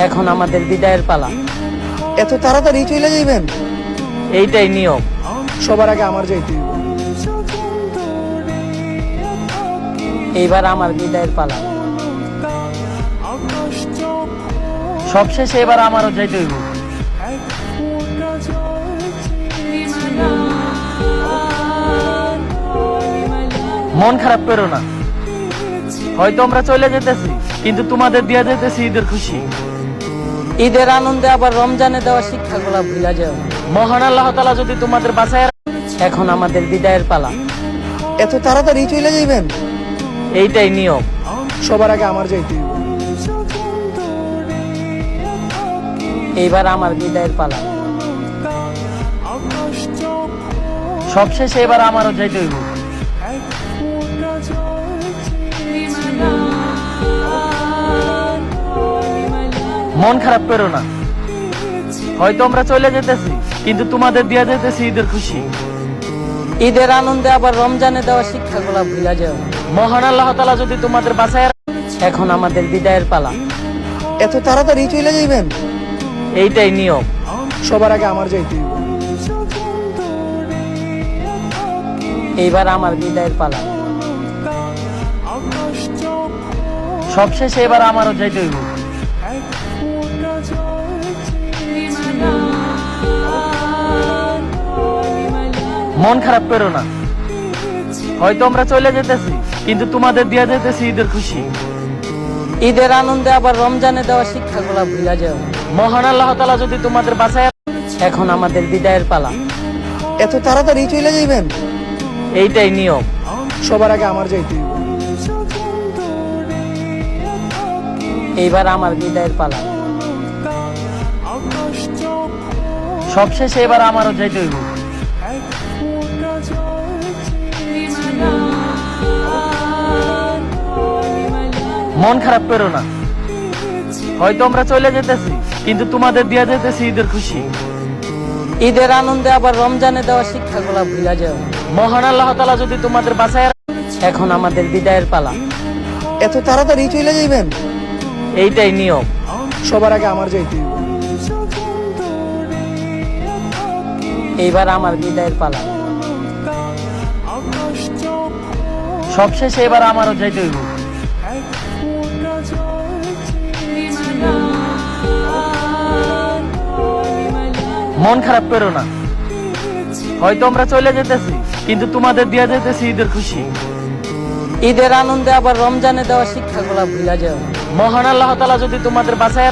এখন আমাদের বিদায়ের পালা। এত তাড়াতাড়ি চলে যাইবেন? এইটাই নিয়ম। সবার আগে আমার যাইতে হইব। এইবার আমার বিদায়ের পালা। সবশেষে এবার আমারও যাইতে হইব। মন খারাপ করো না, হয়তো আমরা চলে যেতেছি, কিন্তু তোমাদের দিয়া যেতেছি ঈদের খুশি। ঈদের আনন্দে আবার রমজানে দেওয়া শিক্ষাগুলা ভুলা যাও। মহান আল্লাহ তাআলা যদি তোমাদের বাঁচায়। এখন আমাদের বিদায়ের পালা। এত তাড়াতাড়ি চলে যাইবেন? এইটাই নিয়ম। সবার আগে আমার যাইতে হইব। এইবার আমার বিদায়ের পালা। সবশেষে এবার আমারও যাইতে হইব। মন খারাপ করো না, হয়তো আমরা চলে যেতেছি, কিন্তু তোমাদের দিয়া যেতেছি ঈদের খুশি। ঈদের আনন্দে আবার রমজানে দেওয়া শিক্ষাগুলা ভুলা যাও। মহান আল্লাহ তাআলা যদি তোমাদের বাঁচায়। এখন আমাদের বিদায়ের পালা। এত তাড়াতাড়ি চলে যাইবেন? এইটাই নিয়ম। সবার আগে আমার যাইতে হইব। এইবার আমার বিদায়ের পালা। সবশেষে এবার আমারও যাইতে হইব। মন খারাপ করো না, হয়তো আমরা চলে যেতেছি, কিন্তু তোমাদের দিয়া যেতেছি ঈদের খুশি। ঈদের আনন্দে আবার রমজানে দেওয়া শিক্ষাগুলা ভুলা যাও। মহান আল্লাহ তাআলা যদি তোমাদের বাঁচায়। এখন আমাদের বিদায়ের পালা। এত তাড়াতাড়ি চলে যাইবেন? এইটাই নিয়ম। সবার আগে আমার যাইতে হইব। এইবার আমার বিদায়ের পালা। সবশেষে এবার আমারও যাইতে হইব। মন খারাপ করো না, হয়তো আমরা চলে যেতেছি, কিন্তু তোমাদের দিয়া যেতেছি ঈদের খুশি। ঈদের আনন্দে আবার রমজানে দেওয়া শিক্ষাগুলা ভুলা যাও। মহান আল্লাহ তাআলা যদি তোমাদের বাঁচায়। এখন আমাদের বিদায়ের পালা। এত তাড়াতাড়ি চলে যাইবেন? এইটাই নিয়ম। সবার আগে আমার যাইতে হইব। এইবার আমার বিদায়ের পালা। সবশেষে এবার আমারও যাইতে হইব। মন খারাপ করো না, হয়তো আমরা চলে যেতেছি, কিন্তু তোমাদের দিয়া যেতেছি ঈদের খুশি। ঈদের আনন্দে আবার রমজানে দেওয়া শিক্ষাগুলা ভুলা যাও। মহান আল্লাহ তাআলা যদি তোমাদের বাঁচায়।